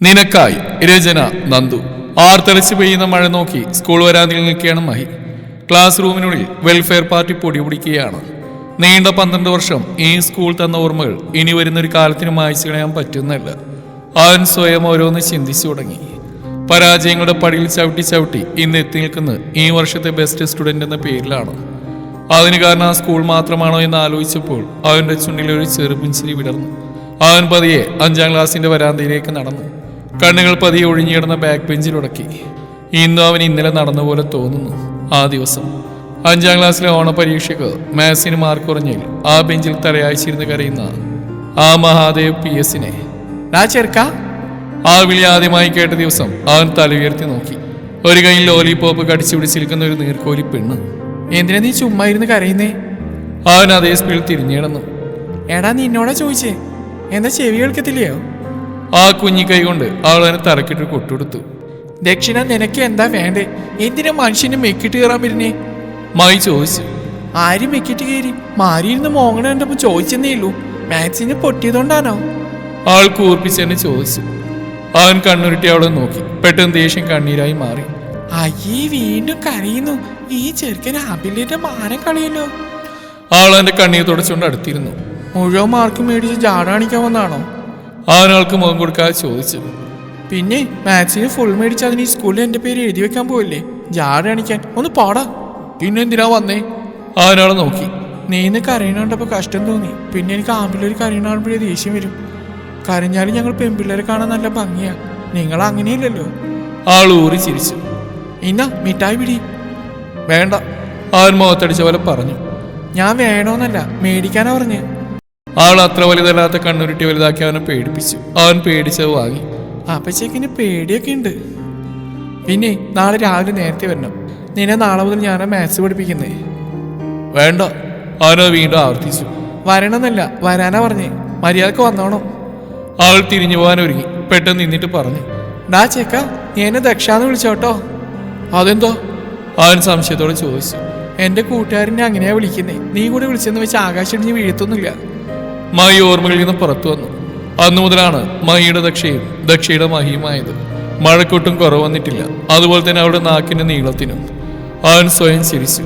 നിനക്കായി രചന നന്ദു. ആർത്തലച്ച് പെയ്യുന്ന മഴ നോക്കി സ്കൂൾ വരാതിൽ നിൽക്കുകയാണ് മഹി. ക്ലാസ് റൂമിനുള്ളിൽ വെൽഫെയർ പാർട്ടി പൊടി പിടിക്കുകയാണ്. നീണ്ട 12 വർഷം ഈ സ്കൂൾ തന്ന ഓർമ്മകൾ ഇനി വരുന്നൊരു കാലത്തിന് മായ്ച്ചു കളയാൻ പറ്റുന്നല്ല. അവൻ സ്വയം ഓരോന്ന് ചിന്തിച്ചു തുടങ്ങി. പരാജയങ്ങളുടെ പടിയിൽ ചവിട്ടി ചവിട്ടി ഇന്ന് എത്തി നിൽക്കുന്ന ഈ വർഷത്തെ ബെസ്റ്റ് സ്റ്റുഡന്റ് എന്ന പേരിലാണ്. അതിന് കാരണം ആ സ്കൂൾ മാത്രമാണോ എന്ന് ആലോചിച്ചപ്പോൾ അവന്റെ ചുണ്ടിൽ ഒരു ചെറുപുഞ്ചിരി വിടർന്നു. അവൻ പതിയെ 5ാം ക്ലാസിന്റെ വരാന്തയിലേക്ക് നടന്നു. കണ്ണുകൾ പതിയെ ഒഴിഞ്ഞു കിടന്ന ബാക്ക് ബെഞ്ചിൽ ഉടക്കി. ഇന്നും അവൻ ഇന്നലെ നടന്ന പോലെ തോന്നുന്നു. ആ ദിവസം 5ാം ക്ലാസ്സിലെ ഓണപരീക്ഷയ്ക്ക് മാത്സിന് മാർക്ക് കുറഞ്ഞിൽ ആ ബെഞ്ചിൽ തലയാഴ്ചയിരുന്ന് കരയുന്ന ആ മഹാദേവ് PS-നെ ആ വിളി ആദ്യമായി കേട്ട ദിവസം അവൻ തല ഉയർത്തി നോക്കി. ഒരു കൈയിൽ ലോലിപോപ്പ് കടിച്ചു പിടിച്ചിരിക്കുന്ന ഒരു നീർക്കോലി പെണ്ണ്. എന്തിനാ നീ ചുമ്മാ ഇരുന്ന് കരയുന്നേ? അവൻ അതേ സ്പീഡിൽ തിരിഞ്ഞിടന്നു. എടാ നിന്നോടാ ചോദിച്ചേ, എന്താ ചെവി കേൾക്കത്തില്ലയോ? ആ കുഞ്ഞി കൈ കൊണ്ട് അവൾ അവനെ തറക്കിട്ട് കൊട്ടുകൊടുത്തു. ദക്ഷിണ നിനക്ക് എന്താ വേണ്ടേ? എന്തിനാ മനുഷ്യന് മെക്കിട്ട് കയറാൻ വരുന്നേ? മായി ചോദിച്ചു. ആരും മെക്കിട്ട് കയറി മാറിയിരുന്ന് മോങ്ങണ കണ്ടപ്പോ ചോദിച്ചെന്നേ ഉള്ളൂ. മാത്സിന് പൊട്ടിയതുകൊണ്ടാണോ? ആൾ കൂർപ്പിച്ചെന്നെ ചോദിച്ചു. അവൻ കണ്ണുരുട്ടി അവളെ നോക്കി. പെട്ടെന്ന് ദേഷ്യം കണ്ണീരായി മാറി. അയ്യേ, വീണ്ടും കരയുന്നു. ഈ ചെറുക്കൻ ആബിലിന്റെ മാനം കളയല്ലോ. ആൾ അവന്റെ കണ്ണീർ തുടച്ചുകൊണ്ട് അടുത്തിരുന്നു. മുഴുവൻ മാർക്ക് മേടിച്ച് ജാട കാണിക്കാൻ വന്നാണോ? അവനാൾക്ക് മുഖം കൊടുക്കാതെ ചോദിച്ചു. പിന്നെ മാത്സിന് ഫുൾ മേടിച്ച് അതിന് ഈ സ്കൂളിൽ എന്റെ പേര് എഴുതി വെക്കാൻ പോവല്ലേ? ജാട കാണിക്കാൻ ഒന്ന് പാടാ. പിന്നെന്തിനാ വന്നേ? അവനാളെ നോക്കി. നീന്ന് കരയണണ്ടപ്പോ കഷ്ടം തോന്നി. പിന്നെ എനിക്ക് ആമ്പിള്ളേർ കരയണാകുമ്പോഴേ ദേഷ്യം വരും. കരഞ്ഞാലും ഞങ്ങൾ പെൺപിള്ളേരെ കാണാൻ നല്ല ഭംഗിയാ. നിങ്ങൾ അങ്ങനെയില്ലല്ലോ. ആൾ ഊറി ചിരിച്ചു. ഇന്നാ മിഠായി പിടി. വേണ്ട, അവൻ മുഖത്തടിച്ച പോലെ പറഞ്ഞു. ഞാൻ വേണോന്നല്ല, മേടിക്കാനാ പറഞ്ഞ്. ആൾ അത്ര വലുതല്ലാത്ത കണ്ണുരുട്ടി വലുതാക്കി അവനെ പേടിപ്പിച്ചു. അവൻ പേടിച്ചത് വാങ്ങി. അപ്പച്ചേക്കിന് പേടിയൊക്കെ ഉണ്ട്. പിന്നെ നാളെ രാവിലെ നേരത്തെ വരണം. നിന്നെ നാളെ മുതൽ ഞാനാ മാത്സ് പഠിപ്പിക്കുന്നേ. വേണ്ട, അവനത് വീണ്ടും ആവർത്തിച്ചു. വരണമെന്നല്ല, വരാനാ പറഞ്ഞേ. മര്യാദക്ക് വന്നോണം. അവൾ തിരിഞ്ഞു പോകാൻ ഒരുങ്ങി. പെട്ടെന്ന് നിന്നിട്ട് പറഞ്ഞു. ഡാ ചേക്ക, നീ എന്നെ ദക്ഷാന്ന് വിളിച്ചോട്ടോ. അതെന്തോ? അവൻ സംശയത്തോടെ ചോദിച്ചു. എന്റെ കൂട്ടുകാരനെ അങ്ങനെയാ വിളിക്കുന്നേ. നീ കൂടെ വിളിച്ചെന്ന് വെച്ച് ആകാശിടിഞ്ഞ് വീഴത്തൊന്നുമില്ല. മായി ഓർമ്മകളിൽ നിന്ന് പുറത്തു വന്നു. അന്നു മുതലാണ് മഹിയുടെ ദക്ഷയും ദക്ഷയുടെ മഹിയുമായത്. മഴക്കൊട്ടും കുറവ് വന്നിട്ടില്ല. അതുപോലെ തന്നെ അവളുടെ നാക്കിന്റെ നീളത്തിനും. അവൻ സ്വയം ചിരിച്ചു.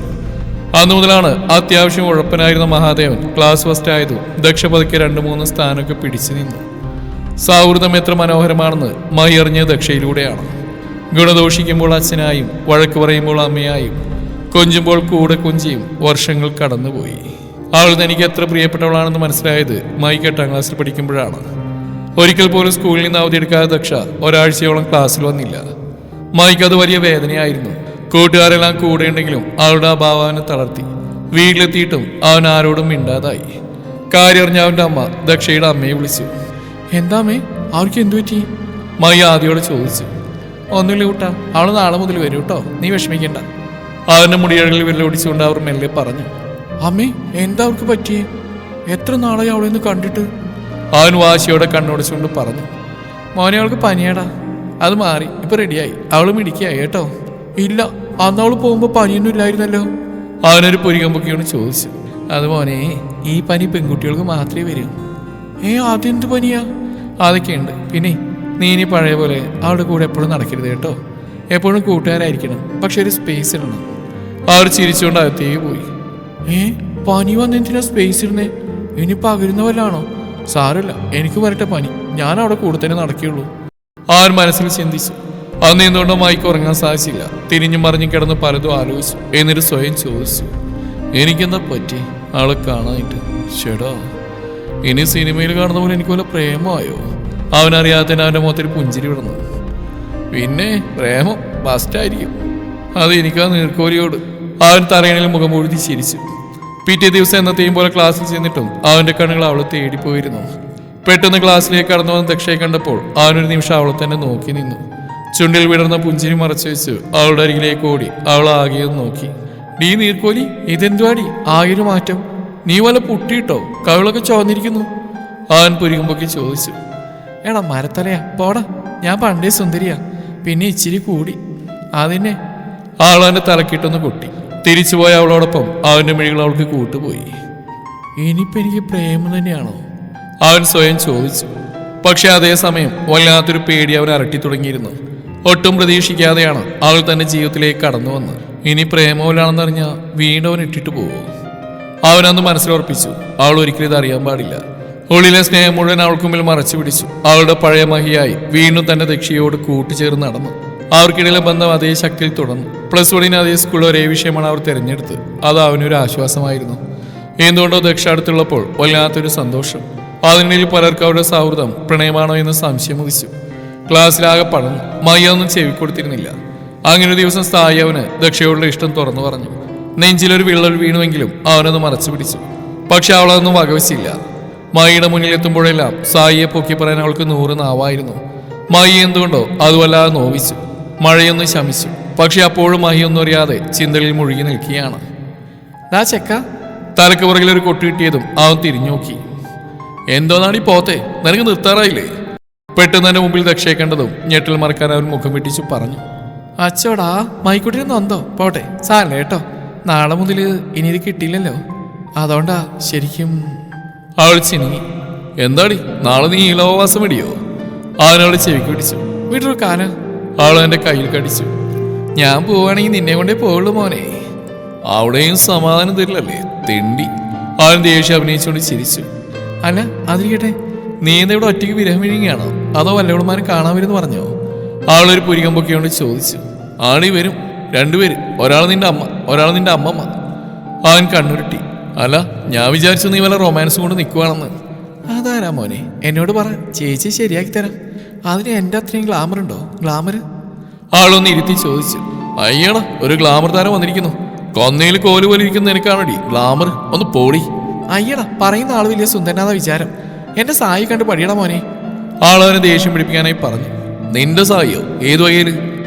അന്നു മുതലാണ് അത്യാവശ്യം ഉഴപ്പനായിരുന്ന മഹാദേവൻ ക്ലാസ് ഫസ്റ്റ് ആയതും ദക്ഷ പതുക്കെ 2-3 സ്ഥാനമൊക്കെ പിടിച്ചു നിന്നു. സൗഹൃദം എത്ര മനോഹരമാണെന്ന് മഹി അറിഞ്ഞ ദക്ഷയിലൂടെയാണ്. ഗുണദോഷിക്കുമ്പോൾ അച്ഛനായും വഴക്ക് പറയുമ്പോൾ അമ്മയായും കൊഞ്ചുമ്പോൾ കൂടെ കൊഞ്ചിയും വർഷങ്ങൾ കടന്നുപോയി. അവൾ തനിക്ക് എത്ര പ്രിയപ്പെട്ടവളാണെന്ന് മനസ്സിലായത് മൈക്ക് 8ാം ക്ലാസ്സിൽ പഠിക്കുമ്പോഴാണ്. ഒരിക്കൽ പോലും സ്കൂളിൽ നിന്ന് അവധിയെടുക്കാതെ ദക്ഷ ഒരാഴ്ചയോളം ക്ലാസ്സിൽ വന്നില്ല. മൈക്ക് അത് വലിയ വേദനയായിരുന്നു. കൂട്ടുകാരെല്ലാം കൂടെ ഉണ്ടെങ്കിലും അവളുടെ അഭാവം അവനെ തളർത്തി. വീട്ടിലെത്തിയിട്ടും അവൻ ആരോടും മിണ്ടാതായി. കാര്യറിഞ്ഞ അവന്റെ അമ്മ ദക്ഷയുടെ അമ്മയെ വിളിച്ചു. എന്താ അമ്മേ, അവർക്ക് എന്തു പറ്റി? മൈ ആദ്യോട് ചോദിച്ചു. ഒന്നുമില്ല കൂട്ടാ, അവള് നാളെ മുതൽ വരും കേട്ടോ, നീ വിഷമിക്കണ്ട. അവന്റെ മുടിയഴകളിൽ വിരലോടിച്ചുകൊണ്ട് അവർ മെല്ലെ പറഞ്ഞു. അമ്മേ, എന്താ അവർക്ക് പറ്റിയേ? എത്ര നാളായി അവളെ ഒന്ന് കണ്ടിട്ട്? അവൻ വാശിയോടെ കണ്ണോടിച്ചുകൊണ്ട് പറഞ്ഞു. മോനെ, അവൾക്ക് പനിയാടാ. അത് മാറി, ഇപ്പൊ റെഡിയായി. അവള് മിടിക്കായി കേട്ടോ. ഇല്ല, അന്ന് അവള് പോകുമ്പോ പനിയൊന്നും ഇല്ലായിരുന്നല്ലോ. അവനൊരു പുരികമ്പൊക്കെയോട് ചോദിച്ചു. അത് മോനെ, ഈ പനി പെൺകുട്ടികൾക്ക് മാത്രമേ വരൂ. അതെന്ത് പനിയാ? അതൊക്കെയുണ്ട്. പിന്നെ നീ ഇനി പഴയ പോലെ അവളുടെ കൂടെ എപ്പോഴും നടക്കരുത് കേട്ടോ. എപ്പോഴും കൂട്ടുകാരായിരിക്കണം, പക്ഷെ ഒരു സ്പേസ് ഇടണം. അവർ ചിരിച്ചുകൊണ്ട് അകത്തേക്ക് പോയി. പനി വന്നെന്തിനാ സ്പേസ് ഇടുന്നേ? ഇനി പകരുന്നവല്ലാണോ? സാരല്ല, എനിക്ക് വരട്ടെ പനി, ഞാൻ അവിടെ കൂടെ തന്നെ നടക്കുകയുള്ളൂ. അവൻ മനസ്സിൽ ചിന്തിച്ചു. അന്ന് എന്തുകൊണ്ടോ മൈക്ക് ഉറങ്ങാൻ സാധിച്ചില്ല. തിരിഞ്ഞും മറിഞ്ഞും കിടന്ന് പലതും ആലോചിച്ചു. എന്നിട്ട് സ്വയം ചോദിച്ചു, എനിക്കെന്താ പറ്റി ആളെ കാണാനായിട്ട്? ചേടാ, ഇനി സിനിമയിൽ കാണുന്ന പോലെ എനിക്ക് വല്ല പ്രേമമായോ? അവനറിയാതെ തന്നെ അവൻ്റെ മുഖത്തൊരു പുഞ്ചിരി വിടുന്നു. പിന്നെ പ്രേമം ഫസ്റ്റായിരിക്കും. അത് എനിക്കാ നീർക്കോലിയോട്. അവൻ തലയണിൽ മുഖം മുഴുതി ചിരിച്ചു. പിറ്റേ ദിവസം എന്നത്തെയും പോലെ ക്ലാസ്സിൽ ചെന്നിട്ടും അവന്റെ കണ്ണുകൾ അവളെ തേടിപ്പോയിരുന്നു. പെട്ടെന്ന് ക്ലാസ്സിലേക്ക് കടന്നു വന്ന ദക്ഷയെ കണ്ടപ്പോൾ അവനൊരു നിമിഷം അവളെ തന്നെ നോക്കി നിന്നു. ചുണ്ടിൽ വിടർന്ന പുഞ്ചിരി മറച്ചു വെച്ച് അവളുടെ അരികിലേക്ക് ഓടി അവൾ ആകെയൊന്ന് നോക്കി. ഡീ നീർക്കോലി, ഇതെന്തുവാടി ആകെയൊരു മാറ്റം? നീ വല്ല പുട്ടിയിട്ടോ? കവിളൊക്കെ ചോന്നിരിക്കുന്നു. അവൻ പുരികുമ്പൊക്കെ ചോദിച്ചു. എടാ മരത്തലയാ, പോടാ. ഞാൻ പണ്ടേ സുന്ദരിയാ, പിന്നെ ഇച്ചിരി കൂടി. അതിനെ അവളവന്റെ തലക്കിട്ടൊന്ന് കൊട്ടി. തിരിച്ചുപോയ അവളോടൊപ്പം അവന്റെ മിഴികൾ അവൾക്ക് കൂട്ടുപോയി. ഇനിയിപ്പോ എനിക്ക് പ്രേമം തന്നെയാണോ? അവൻ സ്വയം ചോദിച്ചു. പക്ഷെ അതേസമയം വല്ലാത്തൊരു പേടി അവൻ അരട്ടി തുടങ്ങിയിരുന്നു. ഒട്ടും പ്രതീക്ഷിക്കാതെയാണ് അവൾ തന്റെ ജീവിതത്തിലേക്ക് കടന്നു വന്ന്. ഇനി പ്രേമോലാണെന്നറിഞ്ഞാൽ വീണ്ടും അവൻ ഇട്ടിട്ട് പോവോ? അവനന്ന് മനസ്സിലുറപ്പിച്ചു, അവൾ ഒരിക്കലും ഇത് അറിയാൻ പാടില്ല. ഉള്ളിലെ സ്നേഹം മുഴുവൻ അവൾക്ക് മുമ്പിൽ മറച്ചു പിടിച്ചു. അവളുടെ പഴയ മഹിയായി വീണ്ടും തന്റെ ദക്ഷിയോട് കൂട്ടുചേർന്ന് നടന്നു. അവർക്കിടയിലെ ബന്ധം അതേ ശക്തിയിൽ തുടർന്നു. +1 അതേ സ്കൂളിൽ ഒരേ വിഷയമാണ് അവർ തിരഞ്ഞെടുത്തത്. അത് അവനൊരു ആശ്വാസമായിരുന്നു. എന്തുകൊണ്ടോ ദക്ഷ അടുത്തുള്ളപ്പോൾ വല്ലാത്തൊരു സന്തോഷം. അതിനിടയിൽ പലർക്കും അവരുടെ സൗഹൃദം പ്രണയമാണോ എന്ന് സംശയം ഉദിച്ചു. ക്ലാസ്സിലാകെ പടർന്നു. മയ്യ ഒന്നും ചെവിക്കൊടുത്തിരുന്നില്ല. അങ്ങനെ ഒരു ദിവസം സ്ഥായി അവന് ദക്ഷയോടുള്ള ഇഷ്ടം തുറന്നു പറഞ്ഞു. നെഞ്ചിലൊരു വിള്ളൽ വീണുവെങ്കിലും അവനൊന്ന് മറച്ചു പിടിച്ചു. പക്ഷെ അവളതൊന്നും വകവച്ചില്ല. മയ്യയുടെ മുന്നിലെത്തുമ്പോഴെല്ലാം സായിയെ പൊക്കി പറയാൻ അവൾക്ക് 100 നാവായിരുന്നു. മയ്യ എന്തുകൊണ്ടോ അതുവല്ലാതെ നോവിച്ചു. മഴയൊന്നും ശമിച്ചു. പക്ഷെ അപ്പോഴും മയ്യൊന്നും അറിയാതെ ചിന്തകളിൽ മുഴുകി നിൽക്കുകയാണ്. ചെക്ക തലക്ക് പുറകിൽ ഒരു കൊട്ടു കിട്ടിയതും അവൻ തിരിഞ്ഞു നോക്കി. എന്തോന്നാണ് ഈ പോത്തെ, നിനക്ക് നിർത്താറായില്ലേ? പെട്ടെന്ന് തന്നെ മുമ്പിൽ ദക്ഷയെ കണ്ടതും ഞെട്ടൽ മറക്കാൻ അവൻ മുഖം വെട്ടിച്ചു പറഞ്ഞു. അച്ചോടാ മൈക്കുട്ടിന് നൊന്തോ? പോട്ടെ, സാരല്ലേ കേട്ടോ. നാളെ മുതൽ ഇനി ഇത് കിട്ടിയില്ലല്ലോ, അതുകൊണ്ടാ ശരിക്കും. അവൾ ചിനുങ്ങി. എന്താടി, നാളെ നീ ഈളവവാസം ഇടിയോ? അവനവളെ ചെവിക്ക് പിടിച്ചു. വീട്ടിലൊരു കാലം. അവൾ എന്റെ കയ്യിൽ കടിച്ചു. ഞാൻ പോവാണെങ്കിൽ നിന്നെ കൊണ്ടേ പോവുള്ളൂ മോനെ. അവിടെയും സമാധാനം തരില്ലല്ലേ തെണ്ടി. അവൻ ദേഷ്യം അഭിനയിച്ചുകൊണ്ട് ചിരിച്ചു. അല്ല അതിരിക്കട്ടെ, നീ ഇവിടെ ഒറ്റയ്ക്ക് വിരഹം വിഴുങ്ങിയാണോ, അതോ വല്ലവളുമാരും കാണാൻ വരുമെന്ന് പറഞ്ഞോ? അവളൊരു പുരികം പൊക്കിയോണ്ട് ചോദിച്ചു. ആണി വരും, 2 പേര്. ഒരാൾ നിന്റെ അമ്മ, ഒരാൾ നിന്റെ അമ്മമ്മ. അവൻ കണ്ണുരുട്ടി. അല്ല, ഞാൻ വിചാരിച്ചു നീ വല്ല റൊമാൻസ് കൊണ്ട് നിൽക്കുവാണെന്ന്. അതാരാ മോനെ? എന്നോട് പറ, ചേച്ചി ശരിയാക്കി തരാം. അതിന് എൻ്റെ അത്രയും ഗ്ലാമർ ഉണ്ടോ? ഗ്ലാമർ? ആളൊന്ന് ഇരുത്തി ചോദിച്ചു. അയ്യണ, ഒരു ഗ്ലാമർ താരം വന്നിരിക്കുന്നു. കൊന്നയിൽ കോല് പോലെ ഇരിക്കുന്ന നിനക്കാണടി ഗ്ലാമർ. ഒന്ന് പോടി. അയ്യട, പറയുന്ന ആള് വലിയ സുന്ദരനാഥ വിചാരം. എന്റെ സായി കണ്ട് പടിയടാ മോനെ. ആളവനെ ദേഷ്യം പിടിപ്പിക്കാനായി പറഞ്ഞു. നിന്റെ സായിയോ? ഏതു വകയില്?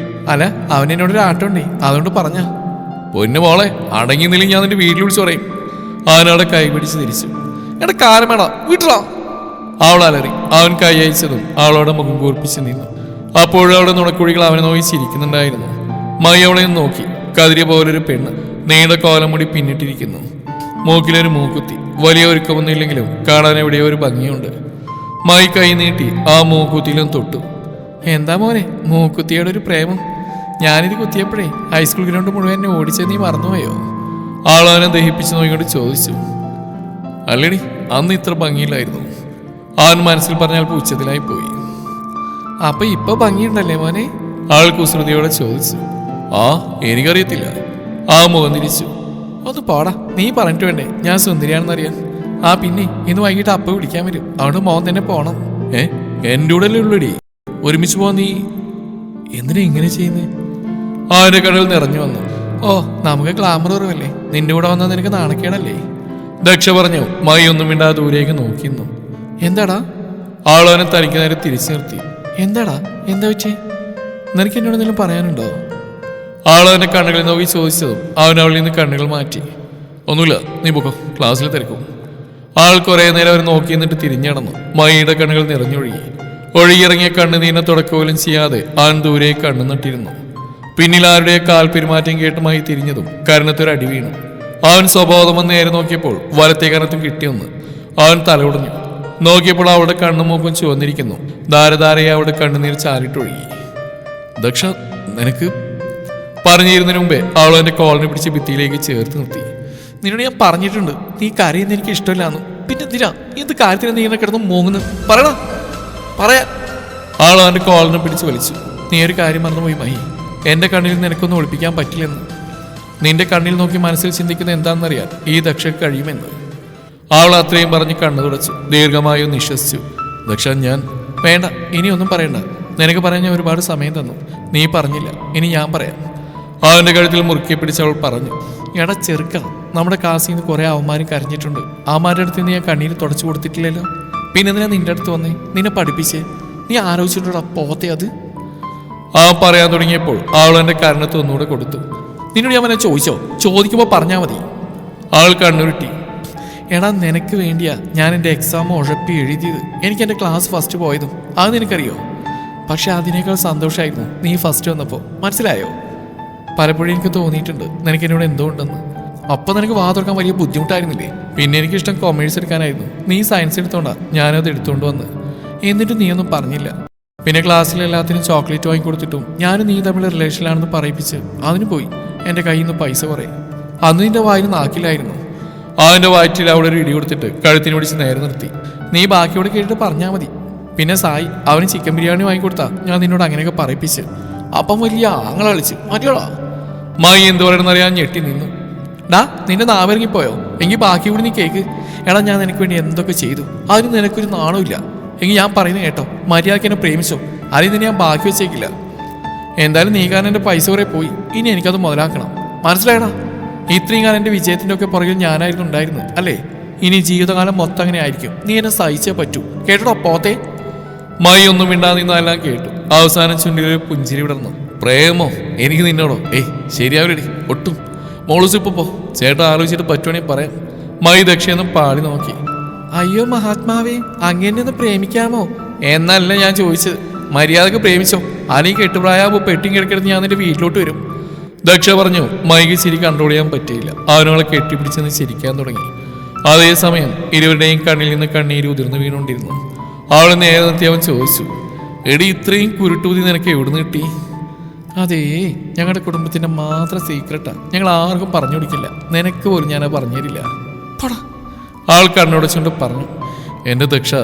അല്ല, അവനെന്നോടൊരു ആട്ടമുണ്ടേ, അതുകൊണ്ട് പറഞ്ഞ. പൊന്നു മോളെ, അടങ്ങി നില ഞാൻ നിന്റെ വീട്ടിൽ വിളിച്ചു പറയും. അവനവിടെ കൈ പിടിച്ച് തിരിച്ചു. എടാ കാരം വേടാ, വീട്ടിലാ. അവൾ അലറി. അവൻ കൈ അയച്ചതും അവളോടെ മുഖം കൂർപ്പിച്ച് നിന്നു. അപ്പോഴും അവളുടെ നുണക്കുഴികൾ അവനെ നോക്കി ചിരിക്കുന്നുണ്ടായിരുന്നു. മൈ അവളെ നോക്കി. കതിരിയ പോലൊരു പെണ്ണ്, നീണ്ട കോലമുടി പിന്നിട്ടിരിക്കുന്നു. മൂക്കിലൊരു മൂക്കുത്തി. വലിയ ഒരുക്കമൊന്നുമില്ലെങ്കിലും കാണാൻ എവിടെയോ ഒരു ഭംഗിയുണ്ട്. മൈ കൈ നീട്ടി ആ മൂക്കുത്തിയിലും തൊട്ടു. എന്താ മോനെ മൂക്കുത്തിയുടെ ഒരു പ്രേമം? ഞാനിത് കുത്തിയപ്പോഴേ ഹൈസ്കൂൾ ഗ്രൗണ്ട് മുഴുവൻ എന്നെ ഓടിച്ചത് നീ മറന്നുപോയോ? ആളവനെ ദഹിപ്പിച്ചു നോക്കിക്കൊണ്ട് ചോദിച്ചു. അല്ലടി, അന്ന് ഇത്ര ഭംഗിയില്ലായിരുന്നു. അവൻ മനസ്സിൽ പറഞ്ഞാൽ ഉച്ചത്തിലായി പോയി. അപ്പൊ ഇപ്പൊ ഭംഗിയുണ്ടല്ലേ മോനെ? ആൾ കുസൃതിയോടെ ചോദിച്ചു. ആ, എനിക്കറിയത്തില്ല. ആ മുഖം തിരിച്ചു. ഒന്ന് പോടാ, നീ പറഞ്ഞിട്ട് വേണ്ടേ ഞാൻ സുന്ദരിയാണെന്നറിയാൻ. ആ പിന്നെ ഇന്ന് വൈകിട്ട് അപ്പ വിളിക്കാൻ വരും, അവിടെ മോൻ തന്നെ പോണം. എൻ്റെ കൂടെ അല്ലേ ഉള്ളടി, ഒരുമിച്ച് പോവാൻ. നീ എന്തിനാ ഇങ്ങനെ ചെയ്യുന്നേ? അവന്റെ കടൽ നിറഞ്ഞു വന്നു. ഓ, നമുക്ക് ഗ്ലാമർ കുറവല്ലേ, നിന്റെ കൂടെ വന്നാൽ നിനക്ക് നാണക്കേടല്ലേ? ദക്ഷ പറഞ്ഞു. മൈ ഒന്നും മിണ്ടാതെ ദൂരേക്ക് നോക്കിയിരുന്നു. എന്താടാ? ആളവനെ തനിക്ക് നേരെ തിരിച്ചു നിർത്തി. എന്താടാ, എന്താ വെച്ചേ? നിനക്ക് എന്നോട് എന്തെങ്കിലും പറയാനുണ്ടോ? ആളവന്റെ കണ്ണുകളിൽ നോക്കി ചോദിച്ചതും അവൻ അവളിൽ നിന്ന് കണ്ണുകൾ മാറ്റി. ഒന്നുമില്ല, നീ പൊക്കോ, ക്ലാസ്സിൽ തിരക്കും. ആൾ കുറെ നേരം അവർ നോക്കി നിന്നിട്ട് തിരിഞ്ഞടന്നു. മൈയുടെ കണ്ണുകൾ നിറഞ്ഞൊഴുകി. ഒഴുകിയിറങ്ങിയ കണ്ണുനീരിനെ തുടക്കപോലും ചെയ്യാതെ അവൻ ദൂരേക്ക് കണ്ണു നട്ടിരുന്നു. പിന്നിൽ ആരുടെ കാൽ പെരുമാറ്റം കേട്ട് മൈ തിരിഞ്ഞതും കരണത്തൊരു അടി വീണു. അവൻ സ്വബോധം വന്ന് നേരെ നോക്കിയപ്പോൾ വലത്തേ കരണത്തും കിട്ടിയൊന്ന്. അവൻ തലകുടഞ്ഞു. നോക്കിയപ്പോൾ അവളുടെ കണ്ണും മൂക്കും ചുവന്നിരിക്കുന്നു. ധാരധാരയെ അവളുടെ കണ്ണുനീർ ചാരിട്ടൊഴുകി. ദക്ഷ, നിനക്ക് പറഞ്ഞിരുന്നതിന് മുമ്പേ അവൾ എന്റെ കോളനി പിടിച്ച് ഭിത്തിയിലേക്ക് ചേർത്ത് നിർത്തി. നിന്നോട് ഞാൻ പറഞ്ഞിട്ടുണ്ട്, നീ കരയുന്ന എനിക്ക് ഇഷ്ടമില്ലാന്ന്. പിന്നെ എന്തിനാ എന്ത് കാര്യത്തിന് നീ ഇങ്ങനെ കിടന്ന് മൂങ്ങുന്നു? പറയണ പറയാ. ആൾ അവന്റെ കോളനെ പിടിച്ച് വലിച്ചു. നീ ഒരു കാര്യം മറന്നുപോയി മഹി, എന്റെ കണ്ണിൽ നിനക്കൊന്നും ഒളിപ്പിക്കാൻ പറ്റില്ലെന്ന്. നിന്റെ കണ്ണിൽ നോക്കി മനസ്സിൽ ചിന്തിക്കുന്ന എന്താണെന്നറിയാൻ ഈ ദക്ഷ കഴിയുമെന്ന്. അവൾ അത്രയും പറഞ്ഞ് കണ്ണു തുടച്ചു. ദീർഘമായി നിശ്വസിച്ചു. ദക്ഷ, ഞാൻ വേണ്ട, ഇനിയൊന്നും പറയണ്ട. നിനക്ക് പറയാൻ ഞാൻ ഒരുപാട് സമയം തന്നു, നീ പറഞ്ഞില്ല, ഇനി ഞാൻ പറയാം. അവന്റെ കഴുത്തിൽ മുറുക്കി പിടിച്ച് അവൾ പറഞ്ഞു. എടാ ചെറുക്ക, നമ്മുടെ കാസിൽ നിന്ന് കുറെ അവന്മാരും കരഞ്ഞിട്ടുണ്ട്. അവന്മാരുടെ അടുത്ത് നിന്ന് ഞാൻ കണ്ണീര് തുടച്ചു കൊടുത്തിട്ടില്ലല്ലോ. പിന്നെ എന്തിനാ നിന്റെ അടുത്ത് വന്നേ? നിന്നെ പഠിപ്പിച്ചേ? നീ ആലോചിച്ചിട്ടുണ്ടോ പോത്തെ അത്? അവൻ പറയാൻ തുടങ്ങിയപ്പോൾ അവൾ എന്റെ കരണത്ത് ഒന്നുകൂടെ കൊടുത്തു. നിന്നോട് ഞാൻ അവനെ ചോദിച്ചോ? ചോദിക്കുമ്പോൾ പറഞ്ഞാൽ മതി. അവൾ കണ്ണുരുട്ടി. എടാ, നിനക്ക് വേണ്ടിയാ ഞാൻ എൻ്റെ എക്സാം ഉഴപ്പി എഴുതിയത്. എനിക്ക് എൻ്റെ ക്ലാസ് ഫസ്റ്റ് പോയതും അത് നിനക്കറിയോ? പക്ഷെ അതിനേക്കാൾ സന്തോഷമായിരുന്നു നീ ഫസ്റ്റ് വന്നപ്പോൾ. മനസ്സിലായോ? പലപ്പോഴും എനിക്ക് തോന്നിയിട്ടുണ്ട് നിനക്ക് എന്നോട് എന്തോ ഉണ്ടെന്ന്. അപ്പം നിനക്ക് വാ തുറക്കാൻ വലിയ ബുദ്ധിമുട്ടായിരുന്നില്ലേ? പിന്നെ എനിക്കിഷ്ടം കൊമേഴ്സ് എടുക്കാനായിരുന്നു. നീ സയൻസ് എടുത്തോണ്ടാ ഞാനത് എടുത്തുകൊണ്ട് വന്ന്. എന്നിട്ട് നീയൊന്നും പറഞ്ഞില്ല. പിന്നെ ക്ലാസ്സിൽ എല്ലാത്തിനും ചോക്ലേറ്റ് വാങ്ങിക്കൊടുത്തിട്ടും ഞാനും നീ തമ്മിൽ റിലേഷനിലാണെന്ന് പറയിപ്പിച്ച് അതിന് പോയി എൻ്റെ കയ്യിൽ നിന്ന് പൈസ പറയും. അന്ന് നിന്റെ വായിന് നാക്കിലായിരുന്നു. അവന്റെ വയറ്റിൽ അവിടെ ഒരു ഇടി കൊടുത്തിട്ട് കഴുത്തിന് പിടിച്ച് നേരെ നിർത്തി. നീ ബാക്കിയോട് കേട്ടിട്ട് പറഞ്ഞാൽ മതി. പിന്നെ സായി അവന് ചിക്കൻ ബിരിയാണി വാങ്ങിക്കൊടുത്താ ഞാൻ നിന്നോട് അങ്ങനെയൊക്കെ പറയിപ്പിച്ച്. അപ്പം വലിയ ആങ്ങള കളിച്ച് മതിയോടാ. മായി എന്ത് പറയണമെന്നറിയാൻ ഞെട്ടി നിന്നു. ഡാ നിന്റെ നാവിറങ്ങിപ്പോയോ? എങ്കിൽ ബാക്കി കൂടി നീ കേക്ക്. എടാ ഞാൻ നിനക്ക് വേണ്ടി എന്തൊക്കെ ചെയ്തു, അതിന് നിനക്കൊരു നാണമില്ല. എങ്കിൽ ഞാൻ പറയുന്നത് കേട്ടോ, മര്യാദയ്ക്ക് എന്നെ പ്രേമിച്ചോ, അല്ലെങ്കിൽ നിന്നെ ഞാൻ ബാക്കി വെച്ചേക്കില്ല. എന്തായാലും നീ കാരണം എൻ്റെ പൈസ കുറേ പോയി, ഇനി എനിക്കത് മുതലാക്കണം. മനസ്സിലായടാ? ഇത്രയും കാലം എൻ്റെ വിജയത്തിൻ്റെ ഒക്കെ പുറകിൽ ഞാനായിരുന്നു ഉണ്ടായിരുന്നത് അല്ലേ? ഇനി ജീവിതകാലം മൊത്തം അങ്ങനെ ആയിരിക്കും. നീ എന്നെ സഹിച്ചേ പറ്റൂ. കേട്ടോ പോത്തെ? മായി ഒന്നും മിണ്ടാതെ നിന്നെല്ലാം കേട്ടു. അവസാനം ചുണ്ടിലൊരു പുഞ്ചിരി വിടർന്നു. പ്രേമോ? എനിക്ക് നിന്നോടോ? ശരിയാവില്ലടി ഒട്ടും. മോളൂസിപ്പോ പോ, ചേട്ടാ ആലോചിച്ചിട്ട് പറ്റുവാണെങ്കിൽ പറയാം. മായി ദക്ഷയൊന്നും പാടി നോക്കി. അയ്യോ മഹാത്മാവേ, അങ്ങനെ ഒന്ന് പ്രേമിക്കാമോ എന്നല്ല ഞാൻ ചോദിച്ചത്. മര്യാദക്ക് പ്രേമിച്ചോ, അല്ലെങ്കിൽ കെട്ടുപ്രായാകുമ്പോൾ പെട്ടിയും കിടക്കിടന്ന് ഞാൻ നിന്റെ വീട്ടിലോട്ട് വരും. ദക്ഷ പറഞ്ഞു. മൈക്ക് ചിരി കൺട്രോൾ ചെയ്യാൻ പറ്റിയില്ല. അവനോളെ കെട്ടിപ്പിടിച്ചെന്ന് ചിരിക്കാൻ തുടങ്ങി. അതേസമയം ഇരുവരുടെയും കണ്ണിൽ നിന്ന് കണ്ണീര് ഉതിർന്നു വീണുകൊണ്ടിരുന്നു. അവളെ നേരെ നിർത്തി അവൻ ചോദിച്ചു, എടി ഇത്രയും കുരുട്ടൂതി നിനക്ക് എവിടുന്ന് കിട്ടി? അതേ, ഞങ്ങളുടെ കുടുംബത്തിന്റെ മാത്രം സീക്രട്ടാ. ഞങ്ങൾ ആർക്കും പറഞ്ഞു കൊടുക്കില്ല. നിനക്ക് പോലും ഞാനത് പറഞ്ഞു തരില്ല. ആൾ കണ്ണുടച്ചുകൊണ്ട് പറഞ്ഞു. എൻ്റെ ദക്ഷ,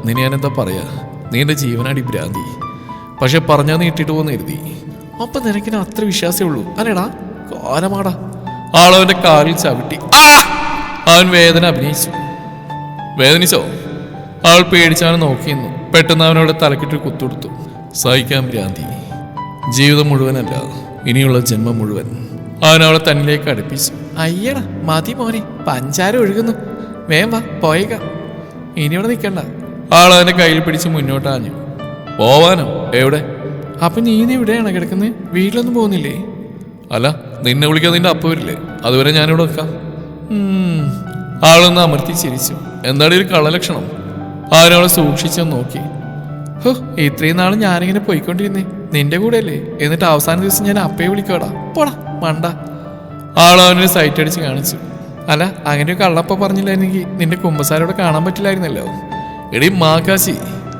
നിന്നെ ഞാനെന്താ പറയാ, നീ എൻ്റെ ജീവനാടി ഭ്രാന്തി. പക്ഷെ പറഞ്ഞാൽ നീ ഇട്ടിട്ട് പോകുന്ന കരുതി. അപ്പൊ നിനക്കിന് അത്ര വിശ്വാസമേ ഉള്ളൂ അല്ലേടാ? കാലമാടാ. ആളവൻ്റെ കാലിൽ ചവിട്ടി. അവൻ വേദന അഭിനയിച്ചു. വേദനിച്ചോ? അവൾ പേടിച്ചാണ് നോക്കിയെന്നു. പെട്ടെന്ന് അവനോട് തലക്കിട്ട് കുത്തുകൊടുത്തു. സഹിക്കാൻ ഭ്രാന്തി, ജീവിതം മുഴുവനല്ല, ഇനിയുള്ള ജന്മം മുഴുവൻ. അവൻ അവളെ തന്നിലേക്ക് അടുപ്പിച്ചു. അയ്യടാ മതി മോനെ, പഞ്ചാര ഒഴുകുന്നു. വേം വാ പോയേക്കാം, ഇനിയോടെ നിൽക്കണ്ട. ആൾ അവൻ്റെ കയ്യിൽ പിടിച്ച് മുന്നോട്ടാഞ്ഞു. പോവാനോ? എവിടെ? അപ്പൊ നീ ഇവിടെയാണോ കിടക്കുന്നത്? വീട്ടിലൊന്നും പോകുന്നില്ലേ? അല്ല, നിന്നെ വിളിക്കാൻ നിന്റെ അപ്പ വരില്ലേ? അതുവരെ ഞാനിവിടെ വെക്കാം. ആളൊന്ന് അമർത്തി ചിരിച്ചു. എന്താണ് ഒരു കള്ളലക്ഷണം? അവനവളെ സൂക്ഷിച്ചൊന്ന് നോക്കി. ഹോ, ഇത്രയും നാളും ഞാനിങ്ങനെ പോയിക്കൊണ്ടിരുന്നേ നിന്റെ കൂടെ അല്ലേ? എന്നിട്ട് അവസാന ദിവസം ഞാൻ അപ്പയെ വിളിക്കോടാ. പോടാ മണ്ട. ആളവനൊരു സൈറ്റ് അടിച്ച് കാണിച്ചു. അല്ല, അങ്ങനെ ഒരു കള്ളപ്പ പറഞ്ഞില്ലായിരുന്നെങ്കിൽ നിന്റെ കുമ്പസാരോടെ കാണാൻ പറ്റില്ലായിരുന്നല്ലോ. എടി മാകാശി,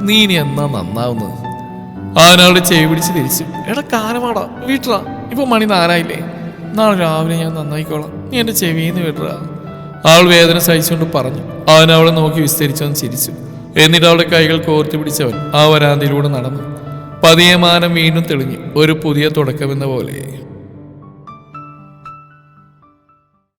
നീ ഇനി എന്നാ നന്നാവുന്നത്? അവനവളുടെ ചെവി പിടിച്ച് തിരിച്ചു. എടാ കാലമാടാ, വീട്ടിലാ. ഇപ്പൊ മണി 4 നാളെ രാവിലെ ഞാൻ നന്നായിക്കോളാം, നീ എന്റെ ചെവിന്ന് വിടുക. അവൾ വേദന സഹിച്ചുകൊണ്ട് പറഞ്ഞു. അവൻ അവളെ നോക്കി വിസ്തരിച്ചവൻ ചിരിച്ചു. എന്നിട്ട് അവളുടെ കൈകൾ കോർത്ത് പിടിച്ചവൻ ആ വരാന്തയിലൂടെ നടന്നു. പതിയെ മാനം വീണ്ടും തെളിഞ്ഞു. ഒരു പുതിയ തുടക്കമെന്ന പോലെ.